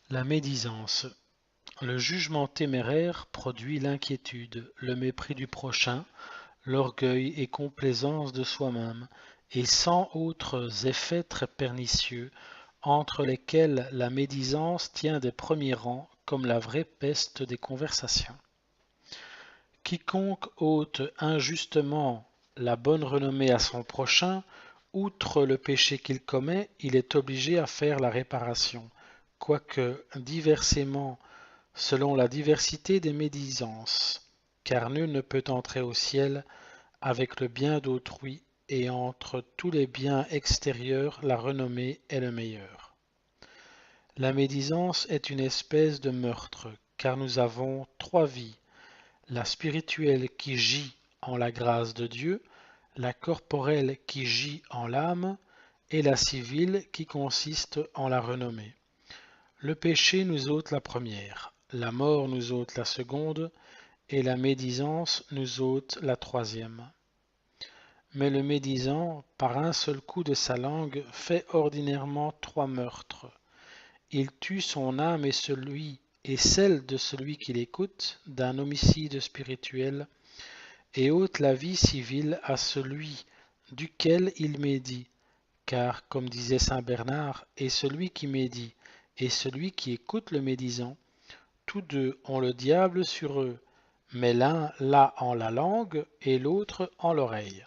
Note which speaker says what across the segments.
Speaker 1: La médisance. Le jugement téméraire produit l'inquiétude, le mépris du prochain, l'orgueil et complaisance de soi-même, et cent autres effets très pernicieux, entre lesquels la médisance tient des premiers rangs comme la vraie peste des conversations. Quiconque ôte injustement la bonne renommée à son prochain, outre le péché qu'il commet, il est obligé à faire la réparation, quoique diversément selon la diversité des médisances, car nul ne peut entrer au ciel avec le bien d'autrui, et entre tous les biens extérieurs, la renommée est le meilleur. La médisance est une espèce de meurtre, car nous avons trois vies, la spirituelle qui gît en la grâce de Dieu, la corporelle qui gît en l'âme, et la civile qui consiste en la renommée. Le péché nous ôte la première, la mort nous ôte la seconde, et la médisance nous ôte la troisième. Mais le médisant, par un seul coup de sa langue, fait ordinairement trois meurtres. Il tue son âme et celle de celui qui l'écoute d'un homicide spirituel, et ôte la vie civile à celui duquel il médit, car, comme disait saint Bernard, et celui qui médit et celui qui écoute le médisant, tous deux ont le diable sur eux, mais l'un l'a en la langue et l'autre en l'oreille.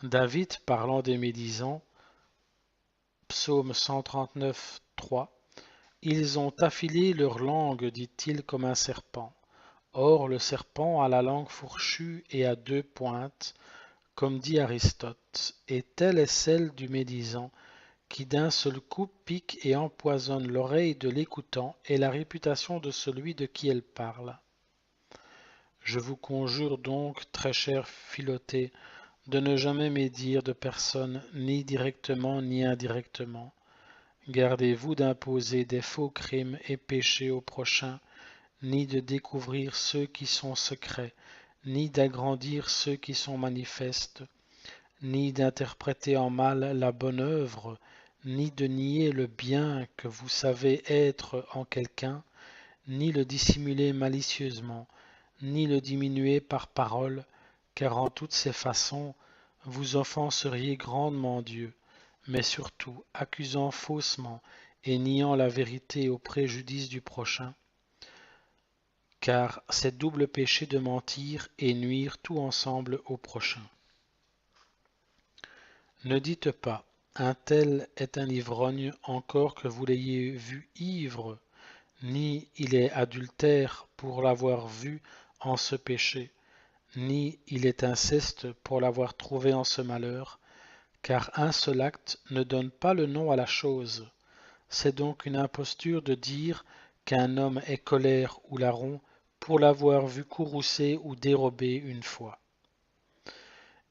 Speaker 1: David, parlant des médisants, psaume 139, 3, ils ont affilé leur langue, dit-il, comme un serpent. Or, le serpent a la langue fourchue et a deux pointes, comme dit Aristote, et telle est celle du médisant, qui d'un seul coup pique et empoisonne l'oreille de l'écoutant et la réputation de celui de qui elle parle. Je vous conjure donc, très cher Philothée, de ne jamais médire de personne, ni directement ni indirectement. Gardez-vous d'imposer des faux crimes et péchés au prochain, ni de découvrir ceux qui sont secrets, ni d'agrandir ceux qui sont manifestes, ni d'interpréter en mal la bonne œuvre, ni de nier le bien que vous savez être en quelqu'un, ni le dissimuler malicieusement, ni le diminuer par parole, car en toutes ces façons vous offenseriez grandement Dieu, mais surtout accusant faussement et niant la vérité au préjudice du prochain, car c'est double péché de mentir et nuire tout ensemble au prochain. Ne dites pas, un tel est un ivrogne, encore que vous l'ayez vu ivre, ni il est adultère pour l'avoir vu en ce péché, ni il est inceste pour l'avoir trouvé en ce malheur, car un seul acte ne donne pas le nom à la chose. C'est donc une imposture de dire qu'un homme est colère ou larron pour l'avoir vu courroucer ou dérober une fois.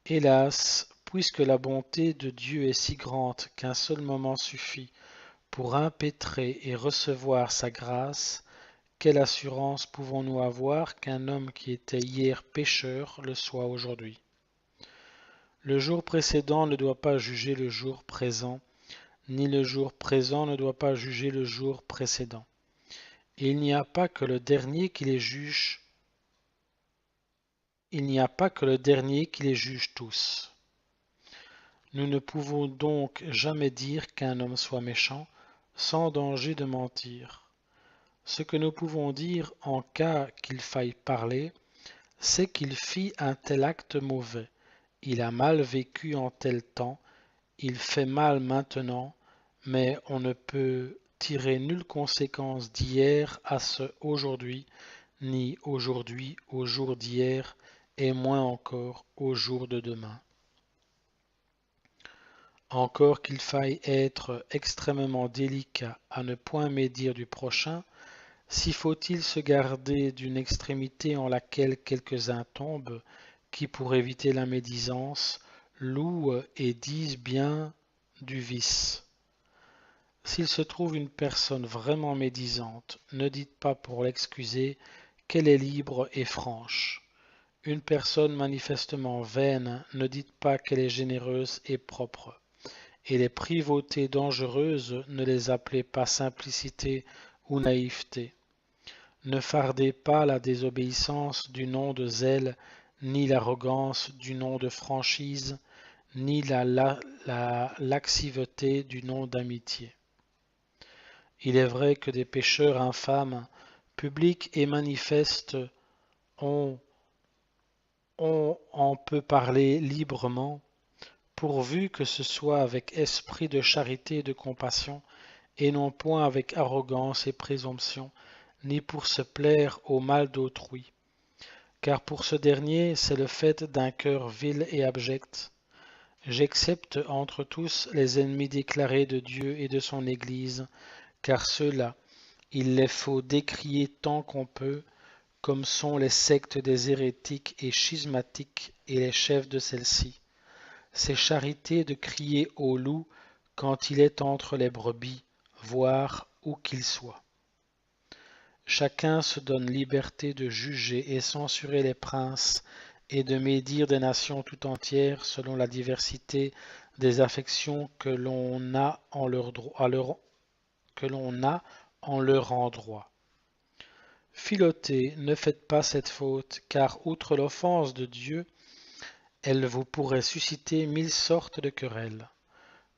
Speaker 1: Hélas, puisque la bonté de Dieu est si grande qu'un seul moment suffit pour impétrer et recevoir sa grâce, quelle assurance pouvons-nous avoir qu'un homme qui était hier pécheur le soit aujourd'hui? Le jour précédent ne doit pas juger le jour présent, ni le jour présent ne doit pas juger le jour précédent. Et il n'y a pas que le dernier qui les juge, il n'y a pas que le dernier qui les juge tous. Nous ne pouvons donc jamais dire qu'un homme soit méchant, sans danger de mentir. Ce que nous pouvons dire en cas qu'il faille parler, c'est qu'il fit un tel acte mauvais, il a mal vécu en tel temps, il fait mal maintenant, mais on ne peut tirer nulle conséquence d'hier à ce aujourd'hui, ni aujourd'hui au jour d'hier, et moins encore au jour de demain. Encore qu'il faille être extrêmement délicat à ne point médire du prochain, si faut-il se garder d'une extrémité en laquelle quelques-uns tombent, qui pour éviter la médisance, louent et disent bien du vice. S'il se trouve une personne vraiment médisante, ne dites pas pour l'excuser qu'elle est libre et franche. Une personne manifestement vaine, ne dites pas qu'elle est généreuse et propre. et les privautés dangereuses, ne les appelez pas simplicité ou naïveté. Ne fardez pas la désobéissance du nom de zèle, ni l'arrogance du nom de franchise, ni la laxiveté du nom d'amitié. Il est vrai que des pécheurs infâmes, publics et manifestes, on en peut parler librement, pourvu que ce soit avec esprit de charité et de compassion, et non point avec arrogance et présomption, ni pour se plaire au mal d'autrui. Car pour ce dernier, c'est le fait d'un cœur vil et abject. J'excepte entre tous les ennemis déclarés de Dieu et de son Église, car ceux-là, il les faut décrier tant qu'on peut, comme sont les sectes des hérétiques et schismatiques et les chefs de celles-ci. C'est charité de crier au loup quand il est entre les brebis, voire où qu'il soit. Chacun se donne liberté de juger et censurer les princes et de médire des nations tout entières selon la diversité des affections que l'on a en leur endroit. Philotée, ne faites pas cette faute, car outre l'offense de Dieu, elle vous pourrait susciter 1000 sortes de querelles.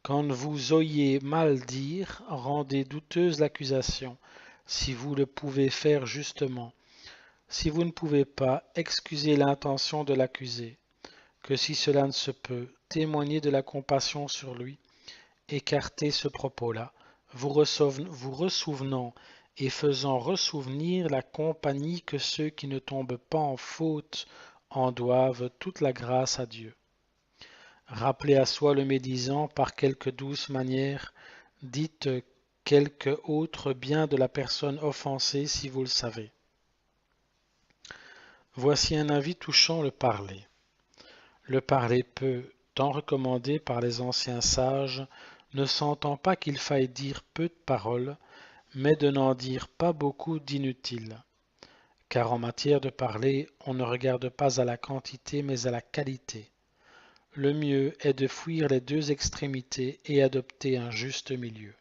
Speaker 1: Quand vous oyez mal dire, rendez douteuse l'accusation, si vous le pouvez faire justement. Si vous ne pouvez pas, excusez l'intention de l'accusé, que si cela ne se peut, témoignez de la compassion sur lui, écartez ce propos-là, vous ressouvenant et faisant ressouvenir la compagnie que ceux qui ne tombent pas en faute en doivent toute la grâce à Dieu. Rappelez à soi le médisant par quelque douce manière, dites quelque autre bien de la personne offensée si vous le savez. Voici un avis touchant le parler. Le parler peu, tant recommandé par les anciens sages, ne s'entend pas qu'il faille dire peu de paroles, mais de n'en dire pas beaucoup d'inutiles. Car en matière de parler, on ne regarde pas à la quantité mais à la qualité. Le mieux est de fuir les deux extrémités et adopter un juste milieu.